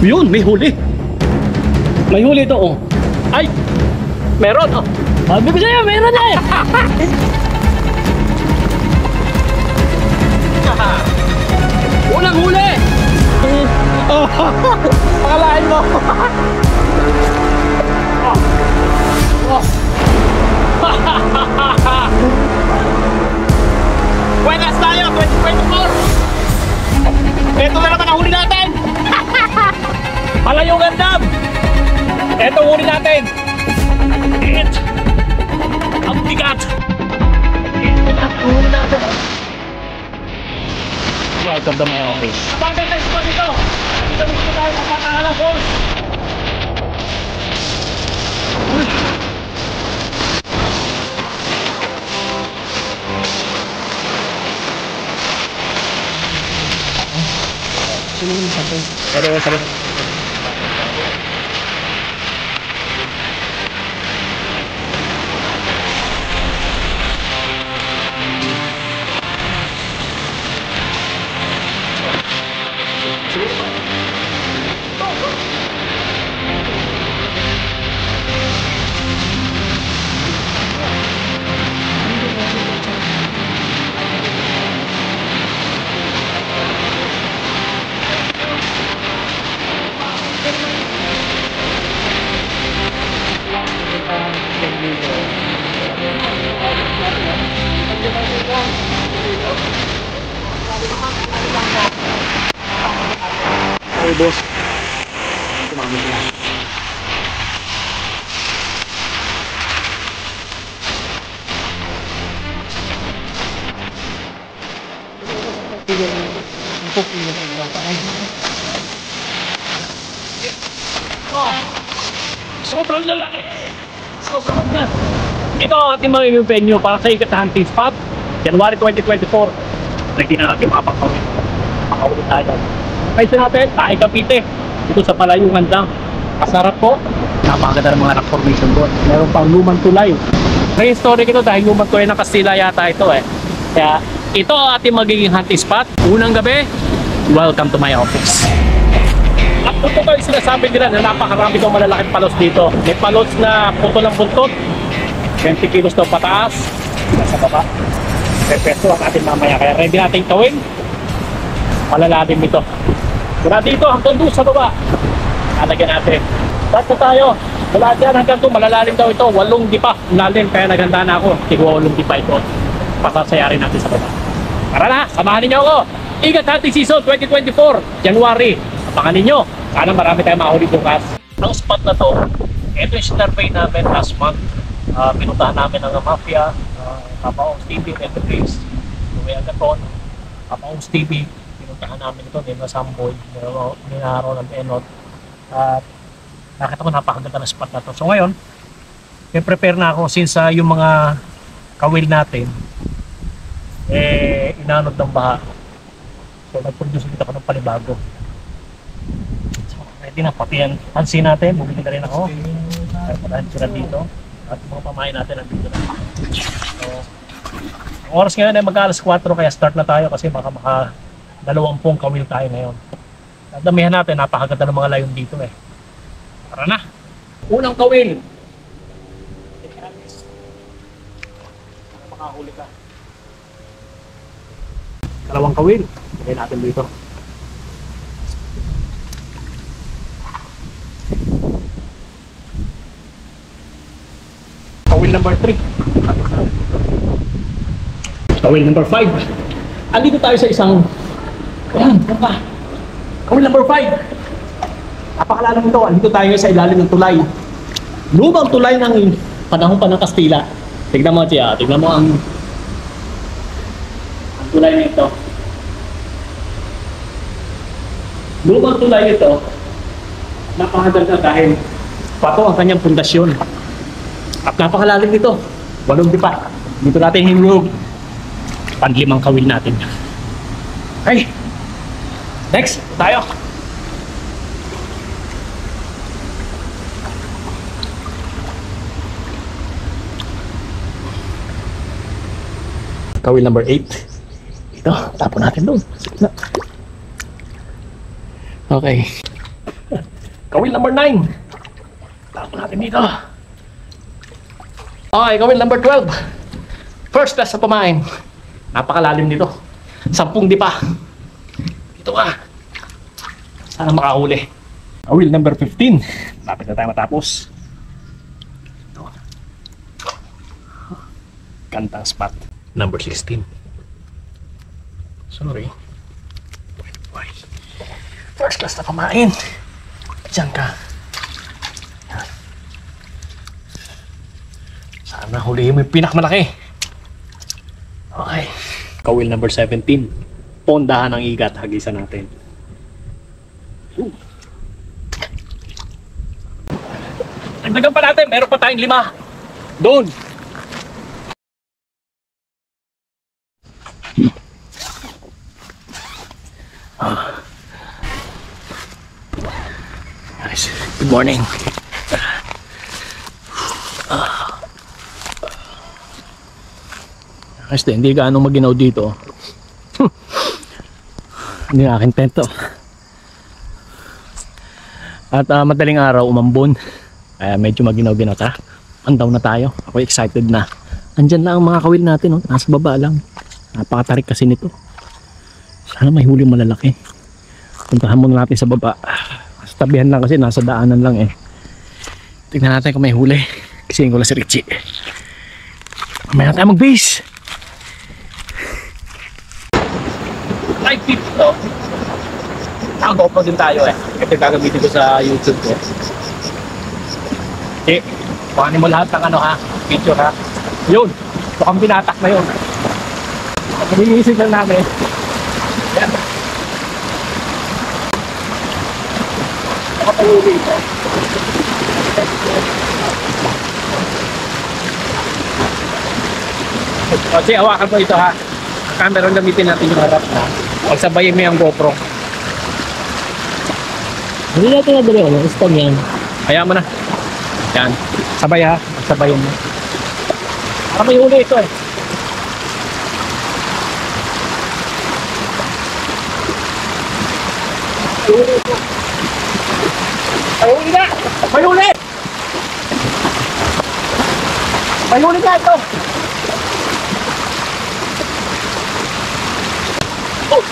Yun, may huli. May huli ito, oh. Ay! Meron, oh. Sabi ko sa'yo, meron eh! Unang huli! Oh, pakalain mo! Buenas tayo, 2024! Ito na naman ang huli natin! Palayong Gandam! Ito huli natin! Ang bigat! Ito na ang huli natin! Welcome to my office. Abandon na spot dito! Dito dito tayo sa Patahala Falls! Pero sabi ay boss, tumamit na. Sobrang lalaki. Sobrang na. Ito ang ating magiging venue para sa Ikat Hunting Spot, January 2024. Lagi na natin mapakawin. Makawin tayo. Pwede natin, tayo Cavite. Dito sa Palayong Gandam. Masarap po. Napakaganda ng mga rock formation doon. Meron pang lumang tulay. Prehistoric ito dahil lumang tulay ng Kastila yata ito eh. Kaya ito ang ating magiging hunting spot. Unang gabi, welcome to my office. At ito tayo sinasabi nila na napakarami itong malalaking palos dito. May palos na puto ng buntot. 20 kilos daw pataas. Nasa baba. Pepeso ang ating mamaya. Kaya ready natin tawin. Malalalim ito. Mula dito hanggang doon sa baba. Nalagyan natin. Start na tayo. Mula dyan hanggang doon. Malalalim daw ito. 8 dipa. Lalim. Kaya naganda na ako. Tigwa 8 dipa ito. Pasasayarin natin sa baba. Tara na. Samahan ninyo ako. Ikat Hunting Season 2024. January. Abangan ninyo. Sana marami tayong makahuli bukas. Ang spot na to, ito yung sinurvey namin last month. Pinuntahan namin ang Mafia, Papaong TV, Red Grace, Luwe Agaton, Papaong TV. Pinuntahan namin ito, Nina Samboy, Ninaro ng Enot. At nakita ko napakaganda na spot na to. So ngayon, prepare na ako since yung mga kawil natin inanod ng baha. So nag-produce dito ako ng panibago. Ready na, pati yan hansin natin, bumili na rin ako. Patahan sila dito. At mga pamain natin nandito na. So, ang oras ngayon ay mag-alas 4 kaya start na tayo kasi baka 20 kawil tayo ngayon. At damihan natin, napakaganda ng mga layon dito eh. Tara na! Unang kawil! Makahuli ka. Dalawang kawil. Lagay natin dito. Kawil number 3. Kawil number 5. Andito tayo sa isang... Ayan, pa. Kawil number 5. Napakalala mo ito. Andito tayo sa ilalim ng tulay. Lumang tulay ng panahon pa ng Kastila. Tignan mo siya. Tignan mo ang tulay nito. Lumang tulay nito. Napakaganda dahil pato ang kanyang pundasyon. At napakalalim nito. 8 dipa. Dito natin hinulog. Panlimang kawil natin. Okay. Next, tayo. Kawil number 8. Ito, tapon natin doon. Okay. Kawil number 9. Tapo natin dito. Okay, kawil number 12. First class sa pamain. Napakalalim dito. 10 di pa. Dito ka. Sana makahuli. Kawil number 15. Lapit na tayo matapos. Ito. Gandang spot. Number 16. Sorry. First class na pamain. Diyan ka. Yan. Sana hulihin mo yung pinakamalaki. Okay. Kawil number 17. Pondahan ng igat. Hagisan natin. Nagdagan pa natin. Meron pa tayong 5. Doon. Guys, good morning. Guys, hindi gaano maginaw dito. Hindi aking tento. At madaling araw, umambon. Kaya medyo maginaw-ginaw ta. Andaw na tayo. Ako excited na. Andyan lang ang mga kawil natin. Oh. Nasa baba lang. Napakatarik kasi nito. Sana may huli malalaki. Puntahan muna natin sa baba. Sa tabihan lang kasi nasa daanan lang eh. Tignan natin kung may huli. Kasi ko lang si Richie. Mamaya na tayo mag-base. Live feed to. Naka-GoPro din tayo eh. Ito gagamitin ko sa YouTube ko. Eh, kuhanin mo lahat ng ano ha, picture ha. Yun, mukhang binatak na yun. Nag-iisip lang namin. Yan. Nakapahuli ito. O, sige, hawakan mo ito ha. Ang camera gamitin natin yung harap na. Pagsabayin mo yung GoPro. Hindi natin nadali ano, stand yan. Kaya mo na. Yan. Sabay ha. Sabayin mo. Para may huli ito eh. May huli ito. May huli na! May huli! May huli na ito! Oh!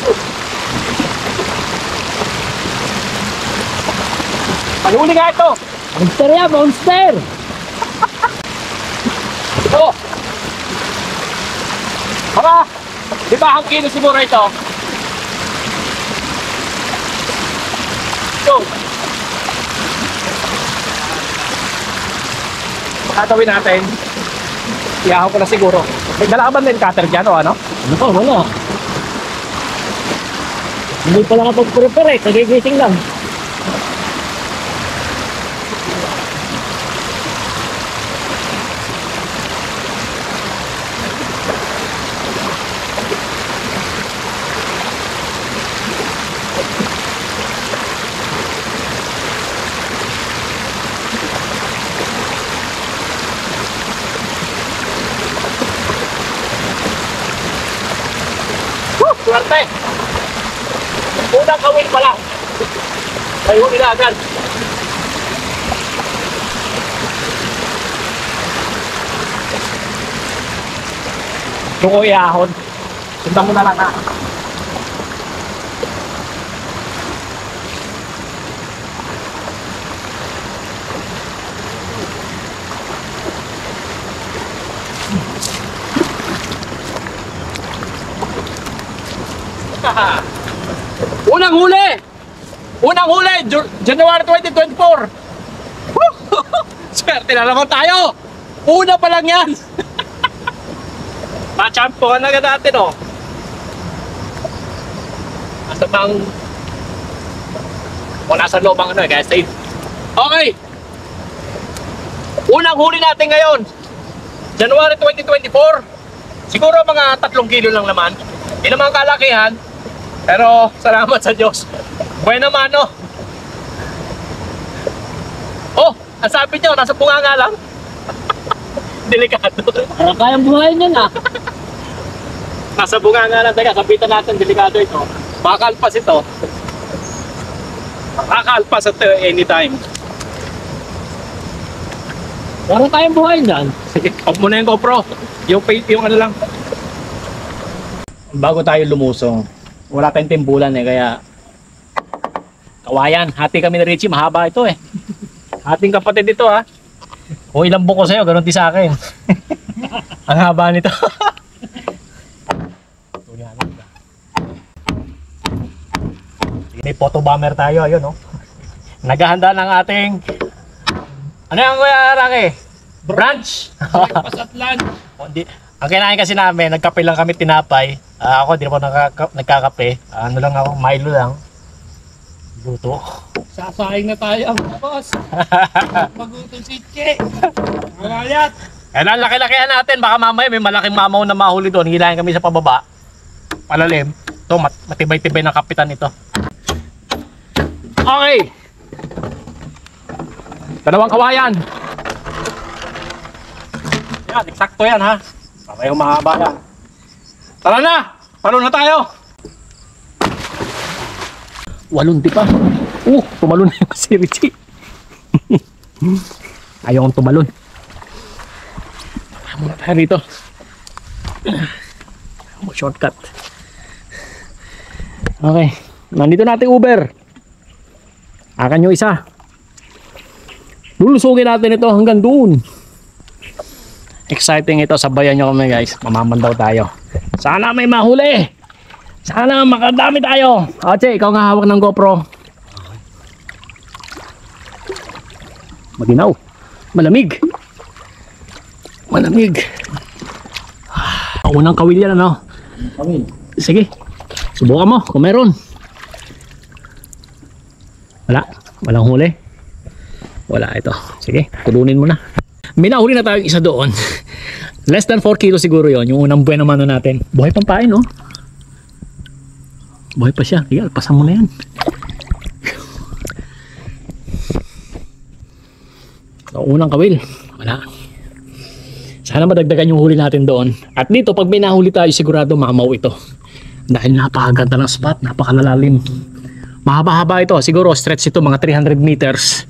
May huli nga ito! Monster yan, monster! Ito! Mga, di ba ang kilo siguro ito? Ito! Tatawin natin. Iyahaw ko na siguro. May dala ka ba din cutter dyan o ano? Ano pa, wala. Hindi pala kapag-prepare eh, nagigising lang. Suwerte! Unang kawin pa lang. May huli na agad. Ito ko iahon. Sundan mo na lang ha. Unang huli! Unang huli! January 2024! Swerte na naman tayo! Una pa lang yan! Machampuhan agad natin oh! Nasa bang... O nasa loob ang ano eh, guys. Okay! Unang huli natin ngayon! January 2024! Siguro mga 3 kilo lang naman. Hindi naman kalakihan. Pero salamat sa Diyos. Buena mano. Oh, ang sabi nyo, nasa bunga nga lang. Delikado. Parang kayang buhayin yan ah. Nasa bunga nga lang. Teka, kapitan natin, delikado ito. Makalpas ito. Makakaalpas at anytime. Meron tayong buhay dyan. Sige, off mo na yung GoPro. Yung ano lang. Bago tayo lumusong, wala tayong timbulan kaya kawayan. Hati kami ni Richie, mahaba ito Hating kapatid ito Kung ilang buko sa'yo, ganun din sa akin. Ang haba nito. May photo bomber tayo, ayun Naghahanda ng ating ano yan Kuya Rocky? Brunch! Pasatlan. Ang kinain kasi namin, nagkape lang kami tinapay. Ako, di naman nagkakape. Ano lang ako, Milo lang. Luto. Sasaing na tayo, boss. Magutom si Che. Mamayat. Kaya ang laki-lakihan natin, baka mamaya may malaking mamaw na mahuli doon. Hilahin kami sa pababa. Palalim. Ito, matibay-tibay ng kapitan ito. Okay. Dalawang kawayan. Yan, eksakto yan Parehong mahaba yan. Tara na! Palo na tayo! Walunti pa. Tumalon na yung si Richie. Ayaw kong tumalon. Muna tayo rito. Shortcut. Okay. Nandito natin Uber. Akan yung isa. Lulusugin natin ito hanggang doon. Exciting ito. Sabayan nyo kami guys. Mamamandaw tayo. Sana may mahuli. Sana makadami tayo. Che, ikaw nga hawak ng GoPro. Maginaw. Malamig. Malamig. Unang kawil yan Kawil. Sige. Subukan mo kung meron. Walang huli. Wala ito. Sige, tulunin mo na. May nahuli na tayong isa doon. Less than 4 kilos siguro yon. Yung unang buwan naman natin. Buhay pang pain Buhay pa siya. Sige, alpasan mo na yan. So, unang kawil. Wala. Sana madagdagan yung huli natin doon. At dito, pag may nahuli tayo, sigurado mamaw ito. Dahil napakaganda ng spot. Napakalalalim. Mahaba-haba ito. Siguro stretch ito mga 300 meters.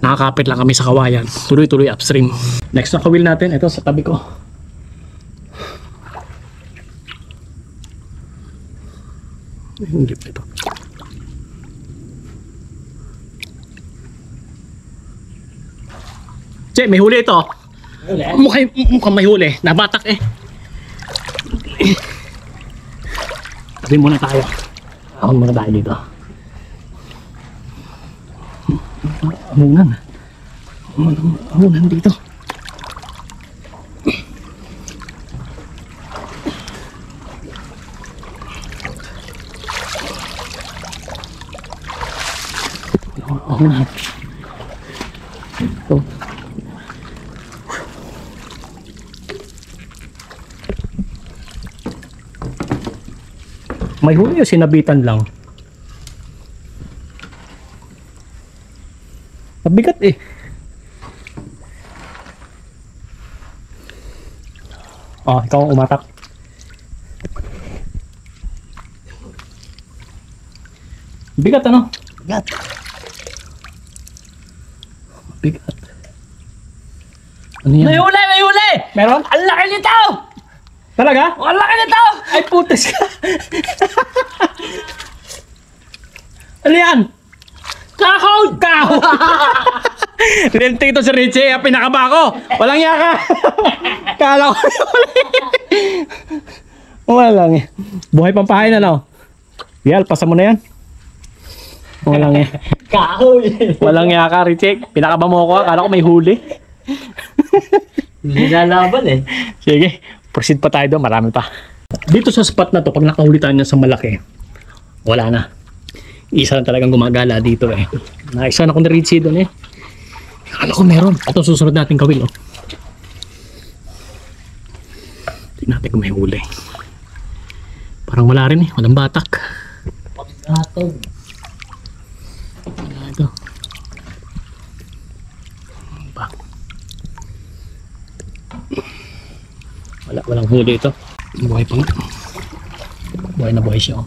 Nakakapit lang kami sa kawayan. Tuloy-tuloy upstream. Next na kawil natin. Ito sa tabi ko. Hindi pa ito. Che, may huli ito. Mukhang may huli. Nabatak Tabi muna tayo. Ahon muna tayo dito. Amunan dito. Amunan. Ito. May huli o sinabitan lang? Mabigat ikaw ang umatak. Bigat Bigat. Bigat. Ano yan? May huli! Meron? Ang laki nito! Talaga? Ang laki nito! Ay putas ka. Ano yan? Kahon! Lintik ito si Richie, pinakaba ko. Walang yaka. Kala ko. Walang buhay pang pahay Yal, pasan mo na yan. Walang Kahon! Walang yaka, Richie. Pinakaba mo ko, kala ko may huli. Hindi lalaban Sige, proceed pa tayo doon, marami pa. Dito sa spot na to, pag nakahuli tayo sa malaki, wala na. Isa lang talagang gumagala dito Naisa na ko ni Richie doon Akala ko meron. Ito susunod natin kawil Tingnan natin kung may huli. Parang wala rin walang batak. Pagkatog. Wala ito. Walang huli ito. Buhay pa nga. Buhay na buhay siya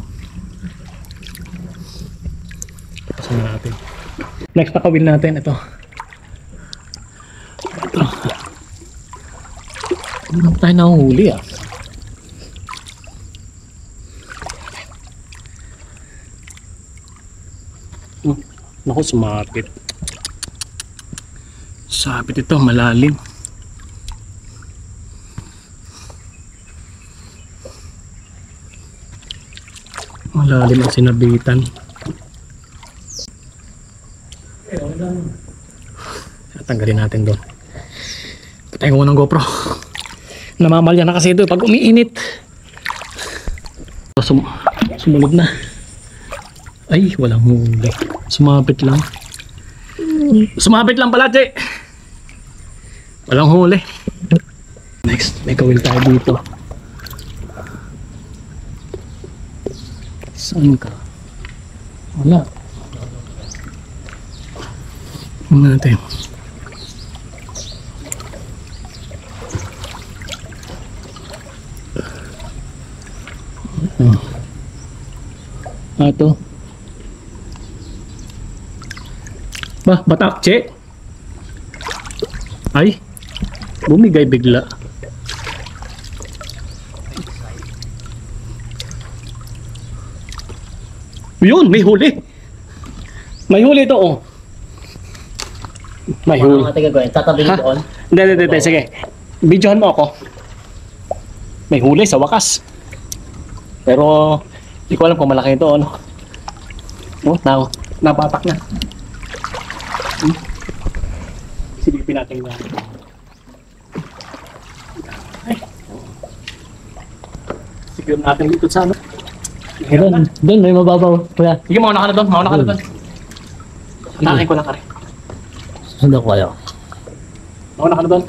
na natin. Next na kawil natin, ito. Hindi tayo nahuhuli ah. Naku, sumapit. Sapit ito, malalim. Malalim ang sinabitan. Tanggalin natin doon. Patayin ko ng GoPro. Namamalya na kasi ito pag umiinit. Sumunod na. Ay, walang huli. Sumapit lang. Sumapit lang pala, Che. Walang huli. Next, may kawil tayo dito. Saan ka? Wala. Tingnan natin. Ito. Batak, Che. Ay, bumigay bigla. Yun, may huli. May huli ito, oh. May huli. Ano nga gagawin? Tatabihin doon? Hindi, sige. Videohan mo ako. May huli sa wakas. Pero, hindi ko alam kung malaki ito, ano. Oh, napatak na. Silipin natin yan. Ay. Siguro natin dito sa ano. Doon, may mababaw. Kuya, Sige, mauna ka na doon. Mauna ka na doon. Atakin ko lang ka rin. sundan ko kayo. Mauna ka na doon.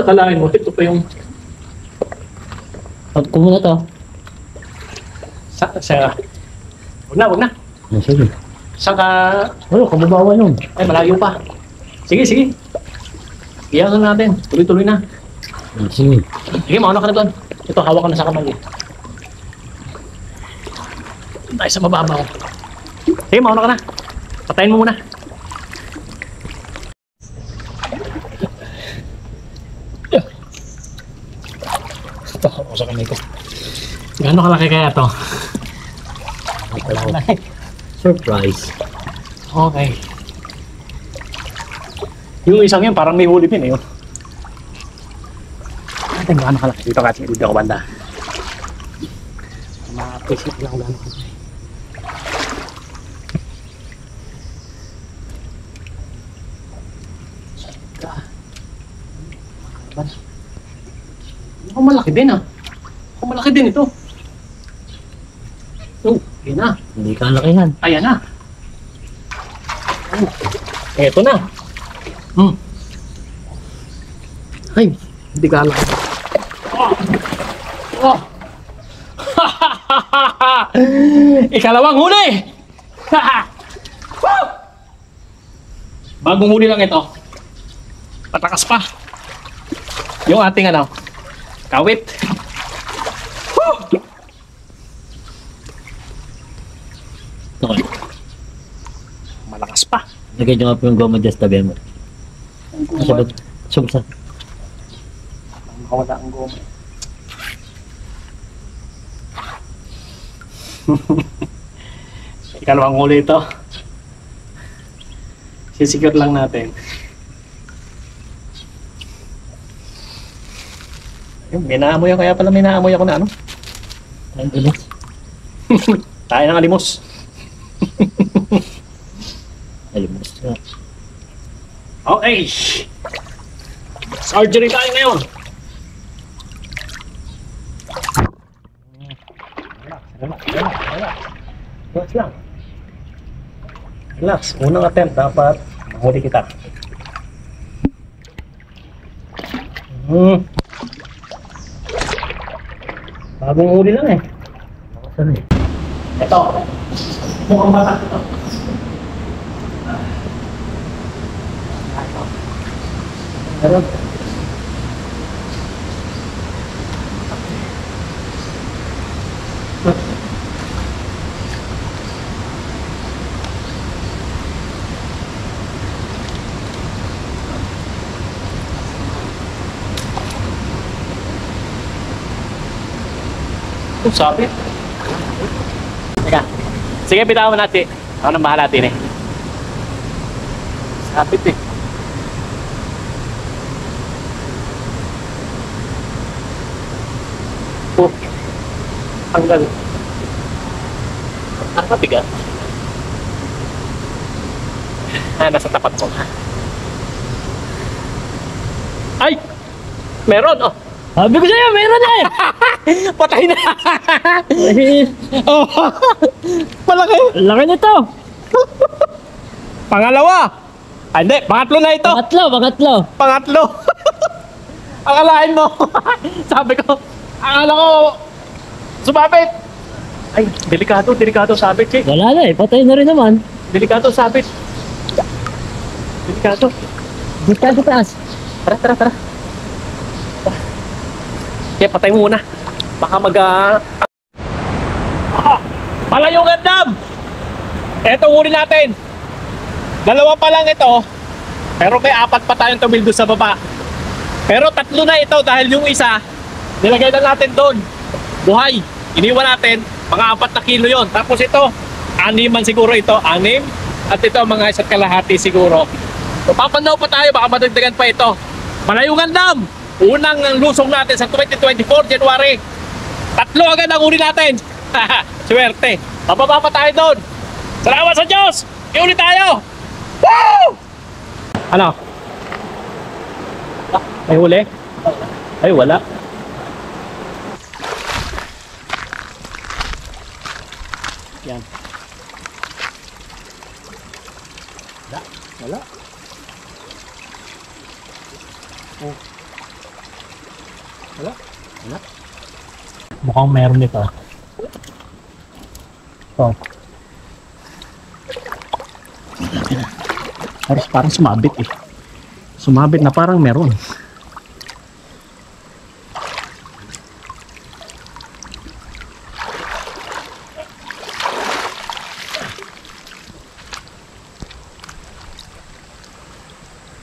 Akalain mo, ito pa yung At ko muna to. Wag na. Sige. Saan ka? Ano, kababawa yun. Ay, malayo pa. Sige. Iyan na natin. Tuloy-tuloy na. Sige. Sige, mauna ka na doon. Ito, hawak ka na sa kamay. Tayo sa mababaw. Sige, mauna ka na. Patayin mo muna. Ito, hawak ko sa kamay ko. Gano'n kalaki kaya ito? Surprise. Okay. Yung isang yun, parang may huli pin eh. Ating gano'n kalaki. Dito ka, dito ako banda. Ma-appreciate lang gano'n kalaki. Ako malaki din ah. Ako malaki din ito. Oh, yan na. Hindi ka lakihan. Ayan na. Oh, eto na. Ay, hindi ka alam. Oh. Ikalawang huli! Woo! Bagong huli lang ito. Patakas pa. Yung ating ano, kawit. Woo! Okay. Malakas pa. Lagay nyo nga po yung goma dyan sa tabi mo. Sabot. Sabot. Makawala ang goma. Ikalawang huli ito. Sisecure lang natin. May naamoy ako, kaya pala may naamoy ako na ano. Ang bilis. Tayo ng alimos. Alimos na. Okay. Surgery tayo ngayon. Relax lang. Relax. Unang attempt, dapat mahuli kita. Bagong huli lang eh. Saan eh? Ito. Mukhang batak ito. Meron. Sabi. Teka. Sige, bitawan natin. Ako nang bahala natin eh. Sapit eh. Oh. Tanggal. Ang mabigat. Nasa tapat ko. Ay! Meron oh! Sabi ko sa'yo, meron na eh! Patay na! Eh, Oh, malaki! laki nito! Pangalawa! Ah, hindi, pangatlo na ito! Pangatlo. Pangatlo! Akalain mo! Sabi ko, akala ko, sumabit! Ay, delikado sabit, Chick. Wala na eh, patay na rin naman. Delikado sabit. Delikado. Dito tayo sa taas. Tara. Kaya patay muna. Baka Palayungan Dam! Eto huli natin. Dalawa pa lang ito. Pero may 4 pa tayong tumildo sa baba. Pero 3 na ito dahil yung isa, nilagay na natin doon. Buhay. Iniwan natin. Mga 4 na kilo yon. Tapos ito, 6 man siguro ito. 6. At ito mga 1.5 siguro. So papanaw pa tayo. Baka madagdagan pa ito. Palayungan Dam! Unang lusong natin sa 2024 January. 3 agad ang uli natin. Swerte. Bababa pa tayo doon. Salamat sa Diyos. Iuli tayo. Woo! Ano? May huli? Ay, wala. Yan. Wala. Oh. Wala. Mukhang meron nito. Oh. Parang sumabit eh. Sumabit na parang meron.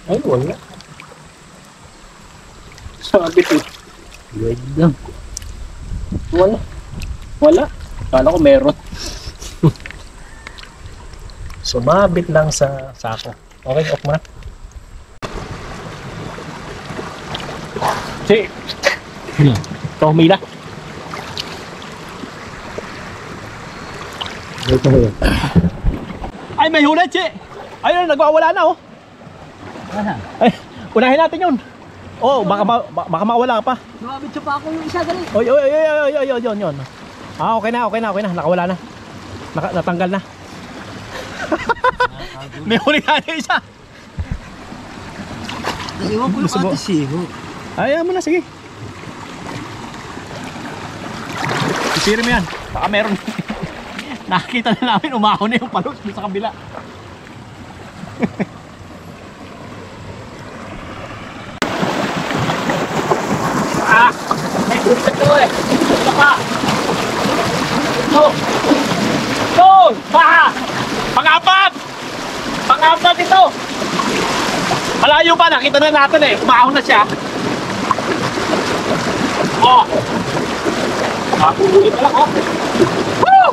Ay, wala. Sumabit eh. Wait lang. Wala. Kala ko meron. Sumabit lang sa sako. Okay, off mo na. Si. Ito humila. Dito ko yun. Ay, may huli, Che. Ayun, nagwawala na, oh. Ay, unahin natin yun. Oh, baka mawala ka pa. Sumabit pa ako yung isa dali. Oy, yun. Ah, okay na. Nakawala na. Natanggal na. May huli ka na isa. Iwan ko yung Gusto mo? ate siho. Ayaw mo na, sige. Isirin mo yan. Baka meron. Nakikita na namin, umahon na yung palos sa kabila. May gusto ito eh. Ito pa. Ito! Pang-apat ito! Malayo pa, nakita na natin eh. Umahon na siya. Oh! Nakahuli pa lang, oh. Woo!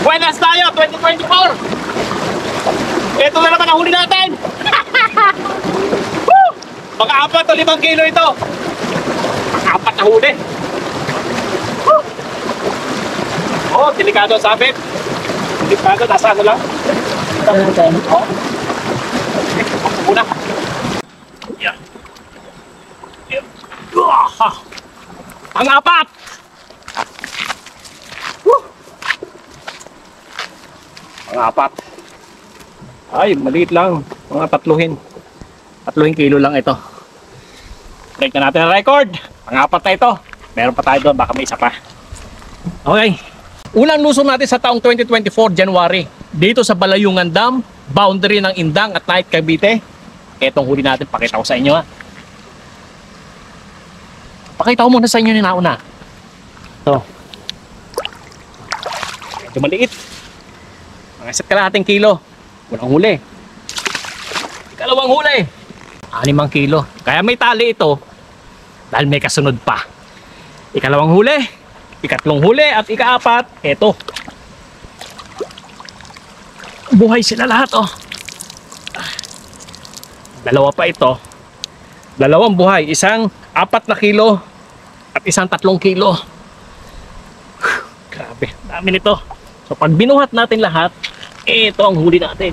Buenas tayo, 2024! Ito na naman ang huli natin! Woo! Pang-apat o 5 kilo ito. Pang-apat na huli. Woo! Oh, delikado ang sabit. Delikado, nasa ano lang. Oh. Muna. Yeah. Ang apat! Ang apat. Ay, maliit lang. Mga 3 kilo lang ito. Break na natin ang record. Ang apat na ito. Meron pa tayo doon, baka may isa pa. Okay. Unang lusong natin sa taong 2024 January. Dito sa Balayungan Dam, boundary ng Indang at Night Cavite. Etong huli natin, pakita ko sa inyo ha. Pakita ko muna sa inyo ni nauna. Ito. Medyo maliit. Mga isa't kalahating kilo. Walang huli. Ikalawang huli. 6 kilo. Kaya may tali ito. Dahil may kasunod pa. Ikalawang huli. Ikatlong huli. At ikaapat. Ito. Buhay sila lahat, oh. Dalawa pa ito. Dalawang buhay. Isang 4 kilo. At isang 3 kilo. Grabe. Dami nito. So pag binuhat natin lahat, ito ang huli natin.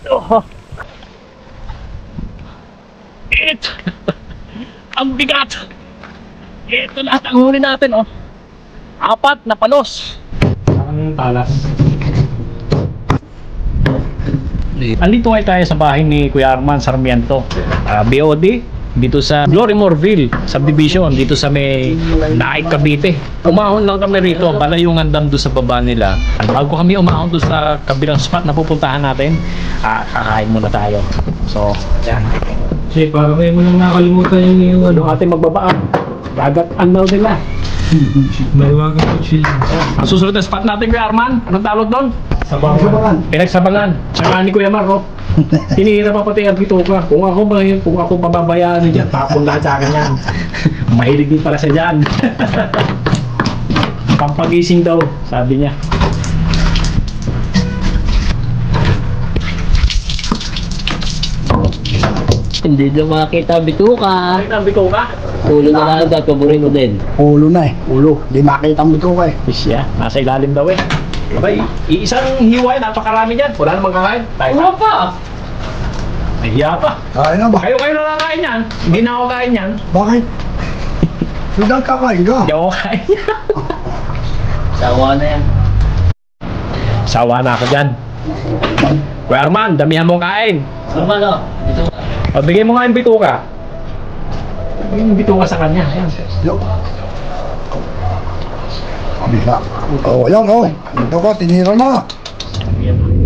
Oh. Ito. Ang bigat. Ito lahat ang huli natin, oh. 4 na palos. Ang talas. Andito ay tayo sa bahay ni Kuya Arman Sarmiento, BOD, dito sa Glorymoreville subdivision, dito sa may Naik, Cavite. Umahon lang kami rito, balayungan dam doon sa baba nila. At bago kami umahon doon sa kabilang spot na pupuntahan natin, kakain muna tayo. So, yan. Kasi para may mo nang nakalimutan yung Ano ating magbabaang? Dagat daw nila. may wagang kutsil. Ang susunod na spot natin, Kuya Arman, anong tawag doon? Sabangan. Pinagsabangan. Tsaka ni Kuya Marco. Hinihira pa pati ang bituka. Kung ako pababayaan niya, tapon lahat sa akin yan. Mahilig din pala sa dyan. Pampagising daw, sabi niya. Hindi na makita bituka. Ay, nabi ko ka? Tulo na lang daw, paborito din. Ulo na eh. Ulo. Di makita mo ito eh. Siya, nasa ilalim daw eh. Abay, iisang hiwa, napakarami dyan. Wala namang kakain. Wala pa. Nahiya pa. Kain na ba? Kayo na kakain yan. Hindi na ako kain yan. Bakit? Hindi kakain ka. Hindi ako kain yan. Sawa na yan. Sawa na ako dyan. Kuya Arman, damihan mong kain. Normal o. Bituka. O, bigay mo nga yung bituka. Yung bituka sa kanya. Ayan. Yo. Kabila. Oh, yan oh. Ito ko, tinira na. Ayan.